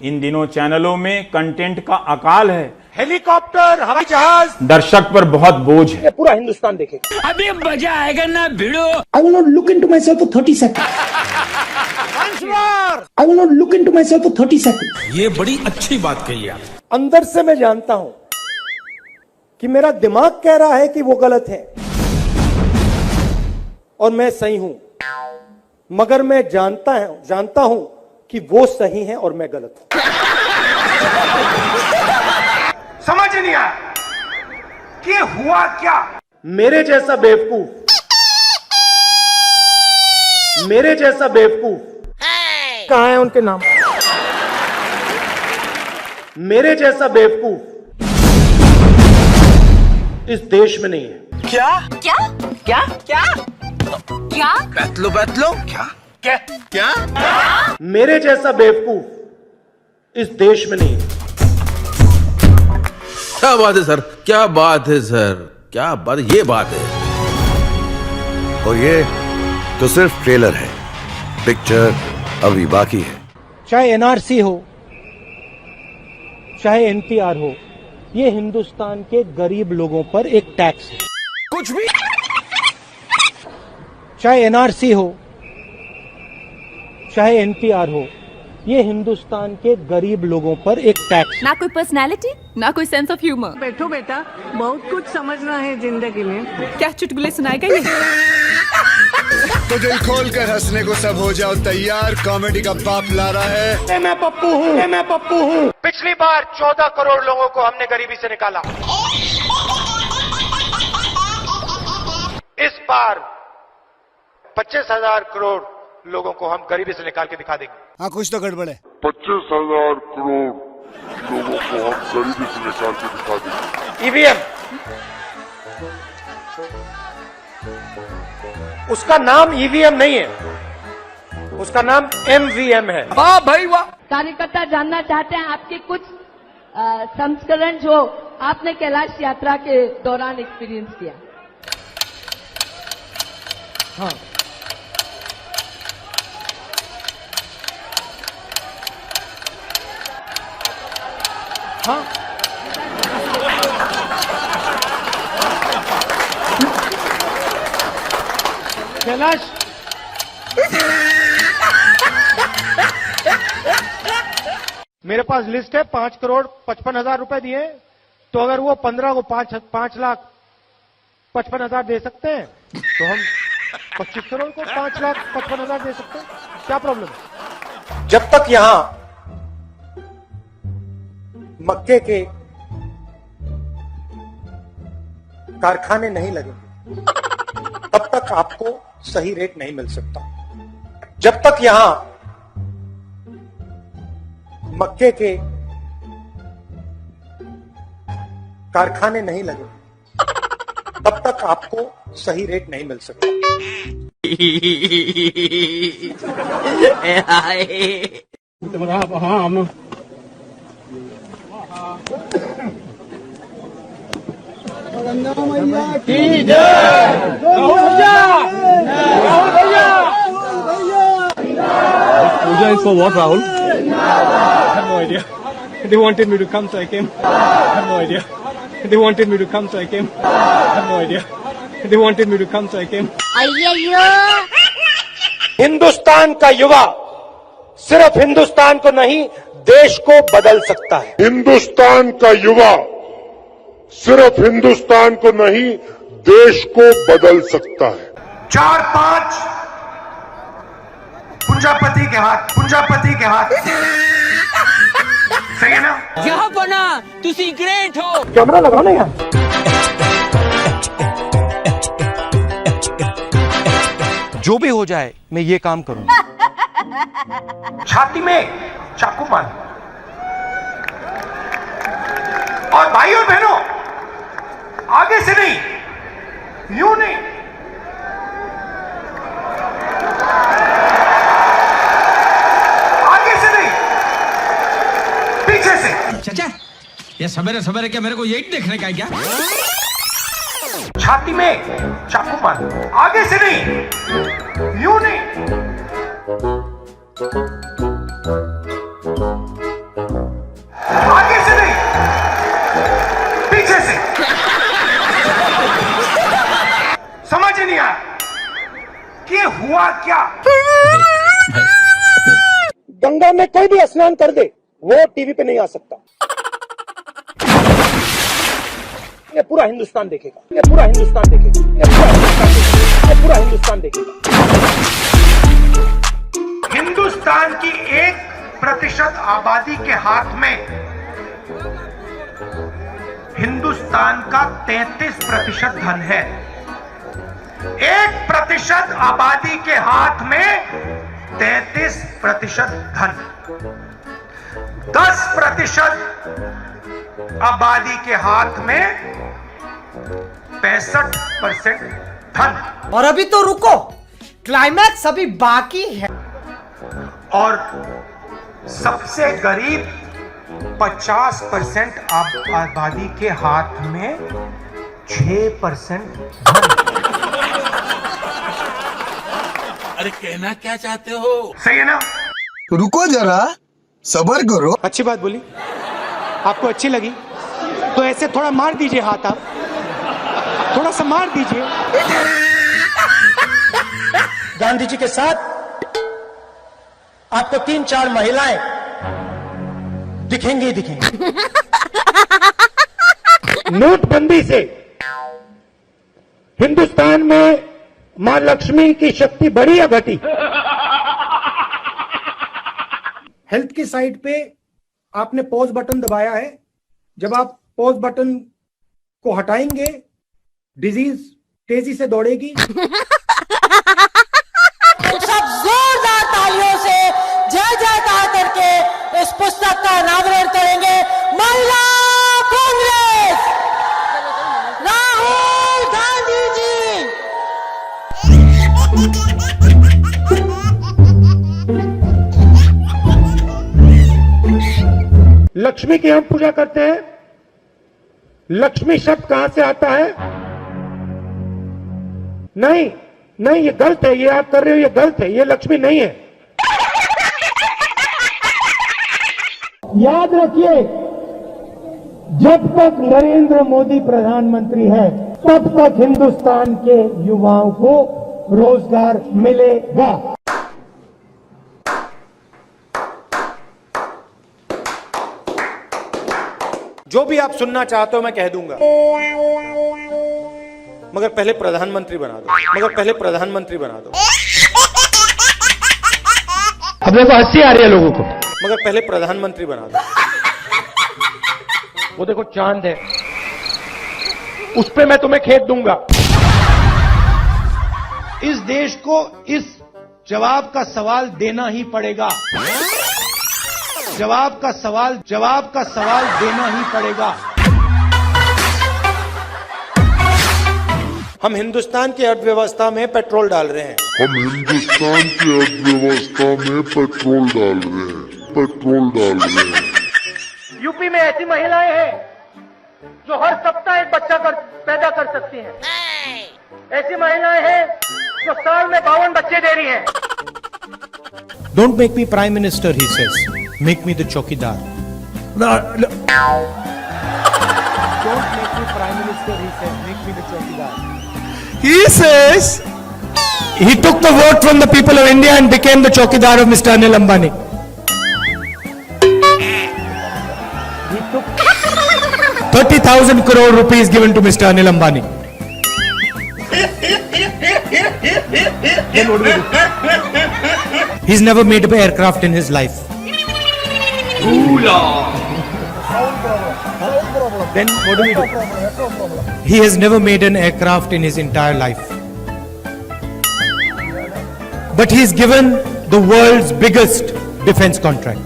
इन दिनों चैनलों में कंटेंट का अकाल है, हेलीकॉप्टर, हवाई जहाज, दर्शक पर बहुत बोझ है। पूरा हिंदुस्तान देखेगा। अभी मजा आएगा ना भिड़ो। I will not look into myself for 30 seconds. I will not look into myself for 30 seconds. ये बड़ी अच्छी बात कही आप। अंदर से मैं जानता हूं कि मेरा दिमाग कह रहा है कि वो गलत है और मैं सही हूं, मगर मैं जानता हूं कि वो सही है और मैं गलत हूं। समझ नहीं आया कि हुआ क्या? मेरे जैसा बेवकूफ कहां है उनके नाम? मेरे जैसा बेवकूफ इस देश में नहीं है। क्या? बैतलो क्या? मेरे जैसा बेवकूफ इस देश में नहीं है। क्या बात है सर, क्या बात है सर, क्या बात, ये बात है। और ये तो सिर्फ ट्रेलर है, पिक्चर अभी बाकी है। चाहे एनआरसी हो, चाहे एनपीआर हो, ये हिंदुस्तान के गरीब लोगों पर एक टैक्स है। कुछ भी। चाहे एनआरसी हो, चाहे एनपीआर हो, ये हिंदुस्तान के गरीब लोगों पर एक टैक्स है। ना कोई पर्सनालिटी, ना कोई सेंस ऑफ ह्यूमर। बैठो बेटा, बहुत कुछ समझना है जिंदगी में। क्या चुटकुले सुनाएगा ये? तो दिल खोल कर हंसने को सब हो जाओ तैयार, कॉमेडी का बाप ला रहा है। मैं पप्पू हूँ। पिछली बार 14 करोड़ लोगों को हमने गरीबी से निकाला, इस बार 25,000 करोड़ लोगों को हम गरीबी से निकाल के दिखा देंगे। हाँ कुछ तो गड़बड़ है। 25,000 करोड़ लोगों को हम गरीबी से निकाल के दिखा देंगे। ईवीएम, उसका नाम ईवीएम नहीं है, उसका नाम एमवीएम है। वाह भाई वाह। कार्यकर्ता जानना चाहते हैं आपके कुछ संस्करण जो आपने कैलाश यात्रा के दौरान एक्सपीरियंस किया। हाँ, हाँ, कैलाश, मेरे पास लिस्ट है, 5,55,000 रुपए दिए, तो अगर वो 15 को 5,55,000 दे सकते हैं तो हम 25 करोड़ को 5,55,000 दे सकते हैं। क्या प्रॉब्लम है? जब तक यहां मक्के के कारखाने नहीं लगेंगे तब तक आपको सही रेट नहीं मिल सकता। जब तक यहां मक्के के कारखाने नहीं लगेंगे तब तक आपको सही रेट नहीं मिल सकता। Puja is for what, Rahul? I have no idea. They wanted me to come, so I came. I have no idea. They wanted me to come, so I came. I have no idea. They wanted me to come, so I came. Hindustan का युवा सिर्फ हिंदुस्तान को नहीं, देश को बदल सकता है। हिंदुस्तान का युवा सिर्फ हिंदुस्तान को नहीं, देश को बदल सकता है। 4-5 पुंजापति के हाथ सही है ना? यहाँ बना तुसी ग्रेट हो। कैमरा लगाओ ना यार। जो भी हो जाए मैं ये काम करूंगा। छाती में चाकू मार, और भाई और बहनों, आगे से नहीं, यूं नहीं, आगे से नहीं, पीछे से। चाचा, ये सवेरे सवेरे क्या मेरे को यही देखने का है क्या? छाती में चाकू मार, आगे से नहीं, यूं नहीं, आगे से नहीं, पीछे से। समझ नहीं आया कि हुआ क्या। गंगा में कोई भी स्नान कर दे, वो टीवी पे नहीं आ सकता। ये पूरा हिंदुस्तान देखेगा, ये पूरा हिंदुस्तान देखेगा, ये पूरा हिंदुस्तान देखेगा, ये पूरा हिंदुस्तान देखेगा। हिंदुस्तान की 1% आबादी के हाथ में हिंदुस्तान का 33% धन है। 1% आबादी के हाथ में 33% धन, 10% आबादी के हाथ में 65% धन। और अभी तो रुको, क्लाइमैक्स अभी बाकी है। और सबसे गरीब 50% आबादी के हाथ में 6% धन। अरे कहना क्या चाहते हो? सही है ना? रुको जरा, सबर करो। अच्छी बात बोली, आपको अच्छी लगी तो ऐसे थोड़ा मार दीजिए हाथ, आप थोड़ा सा मार दीजिए। गांधी जी के साथ आपको 3-4 महिलाएं दिखेंगी ही दिखेंगी। नोटबंदी से हिंदुस्तान में मां लक्ष्मी की शक्ति बढ़ी या घटी? हेल्थ की साइड पे आपने पॉज बटन दबाया है। जब आप पॉज बटन को हटाएंगे, डिजीज तेजी से दौड़ेगी। सब जोरदार तालियों से जय जयकार करके इस पुस्तक का अनावरण करेंगे। महिला कांग्रेस, राहुल गांधी जी। लक्ष्मी की हम पूजा करते हैं। लक्ष्मी शब्द कहां से आता है? नहीं नहीं, ये गलत है, ये आप कर रहे हो, ये गलत है, ये लक्ष्मी नहीं है। याद रखिए, जब तक नरेंद्र मोदी प्रधानमंत्री है, तब तक हिंदुस्तान के युवाओं को रोजगार मिलेगा। जो भी आप सुनना चाहते हो मैं कह दूंगा, मगर पहले प्रधानमंत्री बना दो, मगर पहले प्रधानमंत्री बना दो। अब देखो हंसी आ रही है लोगों को, मगर पहले प्रधानमंत्री बना दो। वो देखो चांद है, उस पे मैं तुम्हें खेत दूंगा। इस देश को इस जवाब का सवाल देना ही पड़ेगा। जवाब का सवाल देना ही पड़ेगा। हम हिंदुस्तान की अर्थव्यवस्था में पेट्रोल डाल रहे हैं। हम हिंदुस्तान की अर्थव्यवस्था में पेट्रोल डाल रहे हैं। यूपी में ऐसी महिलाएं हैं जो हर सप्ताह एक बच्चा पैदा कर सकती हैं। ऐसी महिलाएं हैं जो साल में 52 बच्चे दे रही हैं। Don't make me prime minister, he says. Make me the chokidar. Don't make me prime minister, he says. Make me the chokidar. He says he took the vote from the people of India and became the chokidar of Mr. Anil Ambani. He took 30,000 crore rupees given to Mr. Anil Ambani. Then what do we do? He's never made an aircraft in his life. Then what do we do? He has never made an aircraft in his entire life. But he's given the world's biggest defense contract.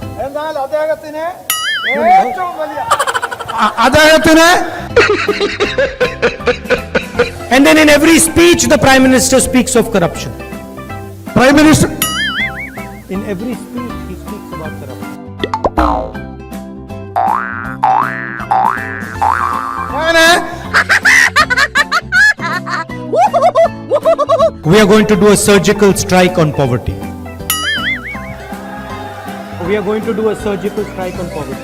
आधा है तूने? And then in every speech the Prime Minister speaks of corruption. Prime Minister? In every speech he speaks about corruption. We are going to do a surgical strike on poverty. We are going to do a surgical strike on poverty.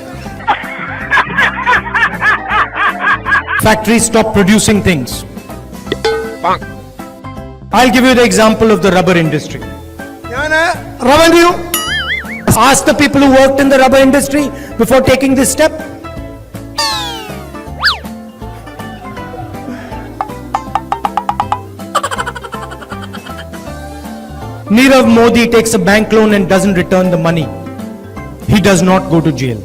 Factories stop producing things. I'll give you the example of the rubber industry. Revenue. Ask the people who worked in the rubber industry before taking this step. Nirav Modi takes a bank loan and doesn't return the money. He does not go to jail.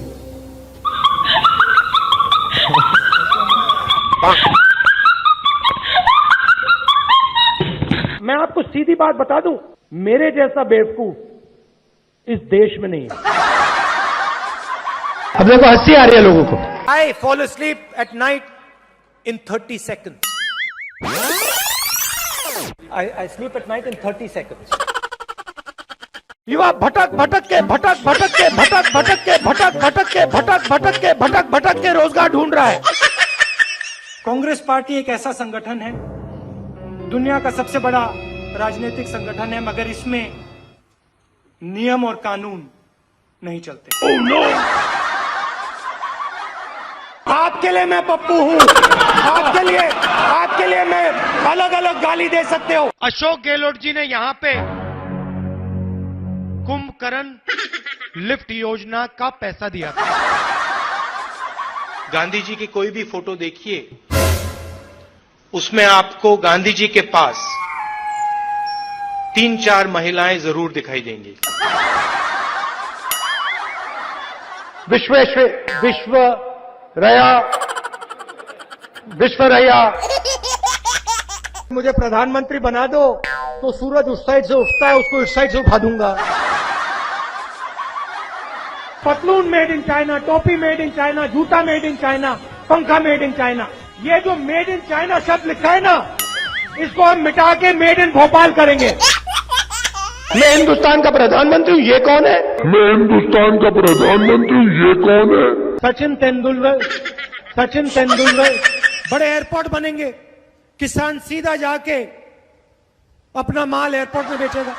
मैं आपको सीधी बात बता दूं, मेरे जैसा बेवकूफ इस देश में नहीं है। अब देखो हंसी आ रही है लोगों को। I fall asleep at night in 30 seconds. I sleep at night in 30 seconds. युवा भटक भटक के भटक भटक के भटक भटक के भटक भटक के भटक भटक के भटक भटक के रोजगार ढूंढ रहा है। कांग्रेस पार्टी एक ऐसा संगठन है, दुनिया का सबसे बड़ा राजनीतिक संगठन है, मगर इसमें नियम और कानून नहीं चलते। Oh, no! आपके लिए मैं पप्पू हूं, आपके लिए मैं अलग अलग गाली दे सकते हो। अशोक गहलोत जी ने यहां पे कुंभकर्ण लिफ्ट योजना का पैसा दिया था। गांधी जी की कोई भी फोटो देखिए, उसमें आपको गांधी जी के पास 3-4 महिलाएं जरूर दिखाई देंगी। विश्वरया मुझे प्रधानमंत्री बना दो तो सूरज उस साइड से उठता है, उसको इस साइड से उठा दूंगा। पतलून मेड इन चाइना, टोपी मेड इन चाइना, जूता मेड इन चाइना, पंखा मेड इन चाइना। ये जो मेड इन चाइना शब्द लिखा है ना, इसको हम मिटा के मेड इन भोपाल करेंगे। मैं हिंदुस्तान का प्रधानमंत्री हूँ, ये कौन है? मैं हिंदुस्तान का प्रधानमंत्री हूँ, ये कौन है? सचिन तेंदुलकर। बड़े एयरपोर्ट बनेंगे, किसान सीधा जाके अपना माल एयरपोर्ट में बेचेगा।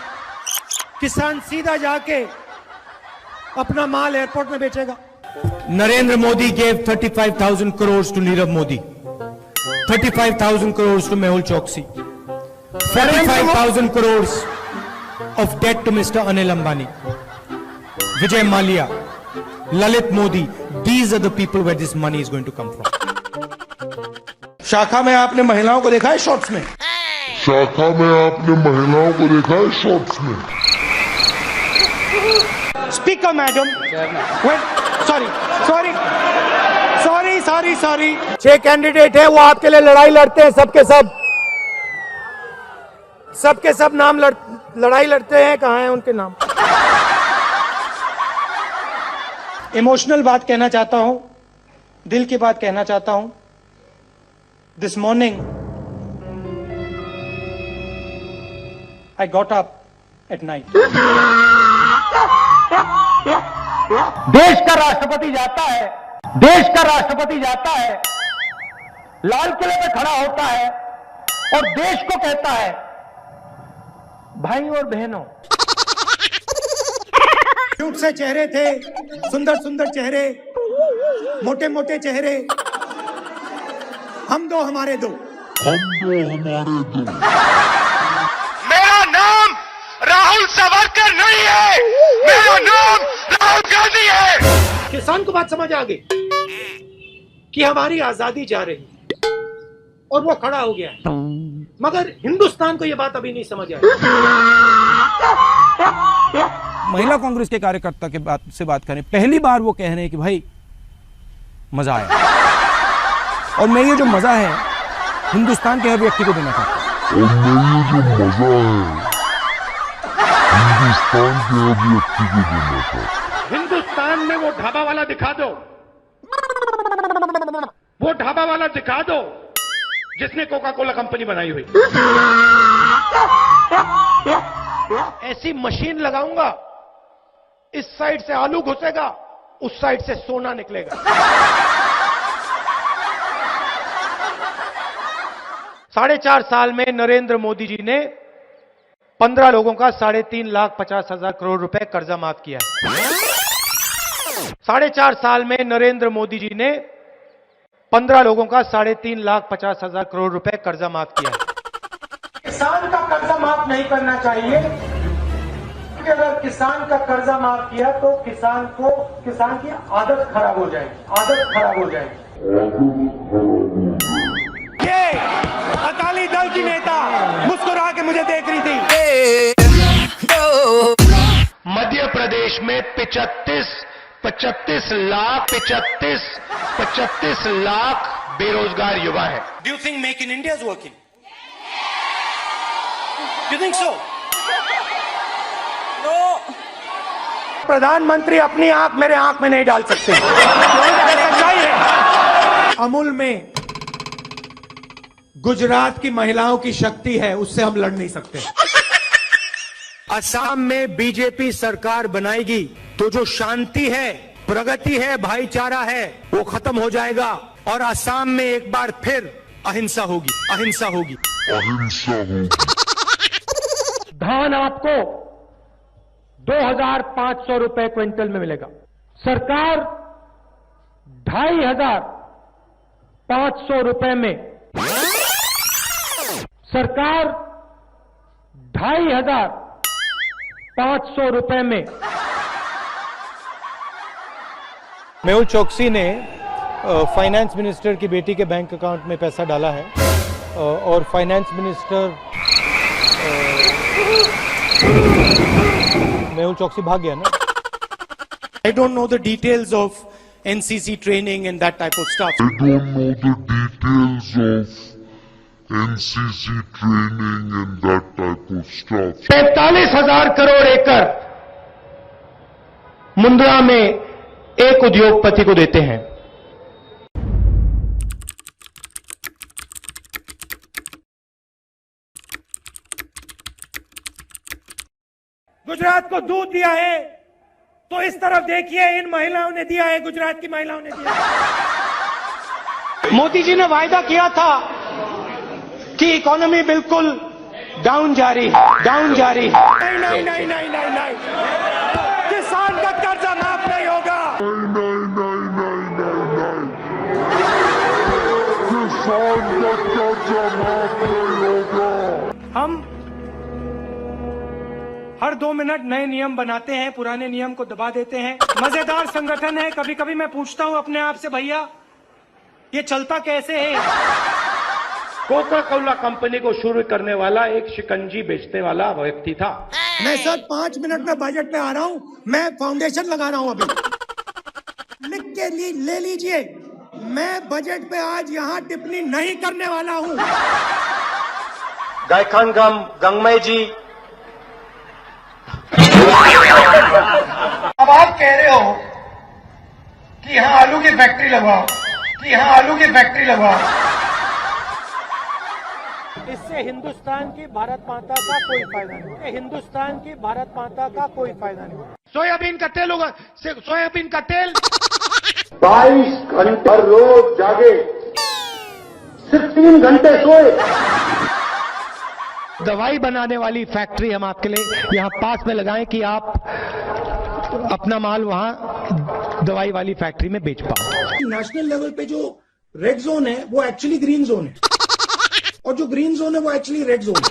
किसान सीधा जाके अपना माल एयरपोर्ट में बेचेगा। Narendra Modi gave 35,000 crores to Nirav Modi, 35,000 crores to Mehul Choksi, 45,000 crores of debt to Mr. Anil Ambani, Vijay Mallya, Lalit Modi. These are the people where this money is going to come from. शाखा में आपने महिलाओं को देखा है shorts में? शाखा में आपने महिलाओं को देखा है शॉर्ट्स में? स्पीकर मैडम, सॉरी 6 कैंडिडेट है, वो आपके लिए लड़ाई लड़ते हैं, सबके सब नाम लड़ाई लड़ते हैं। कहाँ हैं उनके नाम? इमोशनल बात कहना चाहता हूं, दिल की बात कहना चाहता हूं। This morning I got up at night. देश का राष्ट्रपति जाता है, लाल किले में खड़ा होता है और देश को कहता है, भाई और बहनों, क्यूट से चेहरे थे, सुंदर चेहरे, मोटे चेहरे, हम दो हमारे दो। मेरा नाम राहुल सावरकर नहीं है, मेरा नाम राहुल गांधी है। किसान को बात समझ आ गई कि हमारी आजादी जा रही है और वो खड़ा हो गया है, मगर हिंदुस्तान को ये बात अभी नहीं समझ आई। महिला कांग्रेस के कार्यकर्ता के से बात करें, पहली बार वो कह रहे हैं कि भाई मजा आया, और मैं ये जो मजा है हिंदुस्तान के हर व्यक्ति को देना चाहता हूं। हिंदुस्तान में वो ढाबा वाला दिखा दो वो ढाबा वाला दिखा दो जिसने कोका कोला कंपनी बनाई हुई। ऐसी मशीन लगाऊंगा, इस साइड से आलू घुसेगा, उस साइड से सोना निकलेगा। 4.5 साल में नरेंद्र मोदी जी ने 15 लोगों का 3,50,000 करोड़ रुपए कर्जा माफ किया है। 4.5 साल में नरेंद्र मोदी जी ने 15 लोगों का 3,50,000 करोड़ रुपए कर्जा माफ किया है। किसान का कर्जा माफ नहीं करना चाहिए, क्योंकि अगर किसान का कर्जा माफ किया तो किसान की आदत खराब हो जाएगी। ये अकाली दल की नेता मुस्कुरा के मुझे देख रही थी। मध्य प्रदेश में 35 लाख बेरोजगार युवा है। Do you think make in India is working? You think so? No. प्रधानमंत्री अपनी आंख मेरे आंख में नहीं डाल सकते। सच्चाई है। अमूल में गुजरात की महिलाओं की शक्ति है, उससे हम लड़ नहीं सकते। असम में बीजेपी सरकार बनाएगी तो जो शांति है, प्रगति है, भाईचारा है, वो खत्म हो जाएगा और असम में एक बार फिर अहिंसा होगी। धान आपको 2,500 रुपए क्विंटल में मिलेगा। सरकार 2,500 रुपए में, सरकार 2,500 रुपए में। मेहुल चोकसी ने फाइनेंस मिनिस्टर की बेटी के बैंक अकाउंट में पैसा डाला है और फाइनेंस मिनिस्टर मेहुल चोकसी भाग गया ना। I don't know the details of NCC training and that type of stuff. 45,000 crore एकड़ मुंद्रा में एक उद्योगपति को देते हैं। गुजरात को दूध दिया है तो इस तरफ देखिए, इन महिलाओं ने दिया है, गुजरात की महिलाओं ने दिया है। मोदी जी ने वायदा किया था कि इकोनॉमी बिल्कुल डाउन जा रही है। नहीं, किसान का कर्जा माफ नहीं होगा। किसान का कर्जा माफ नहीं होगा। हम हर 2 मिनट नए नियम बनाते हैं, पुराने नियम को दबा देते हैं। मजेदार संगठन है। कभी कभी मैं पूछता हूं अपने आप से, भैया ये चलता कैसे है? कोका कोला कंपनी को शुरू करने वाला एक शिकंजी बेचने वाला व्यक्ति था। मैं सर 5 मिनट में बजट में आ रहा हूं, मैं फाउंडेशन लगा रहा हूं अभी। लिख के ले लीजिए, मैं बजट पे आज यहां टिप्पणी नहीं करने वाला हूं। गायखान गंगमय जी, अब आप कह रहे हो कि यहां आलू की फैक्ट्री लगवाओ, इससे हिंदुस्तान की भारत माता का कोई फायदा नहीं। सोयाबीन का तेल होगा, सोयाबीन का तेल 22 घंटे रोज जागे, सिर्फ 3 घंटे सोए। दवाई बनाने वाली फैक्ट्री हम आपके लिए यहां पास में लगाएं कि आप अपना माल वहां दवाई वाली फैक्ट्री में बेच पाओ। नेशनल लेवल पे जो रेड जोन है वो एक्चुअली ग्रीन जोन है, और जो ग्रीन जोन है वो एक्चुअली रेड जोन है।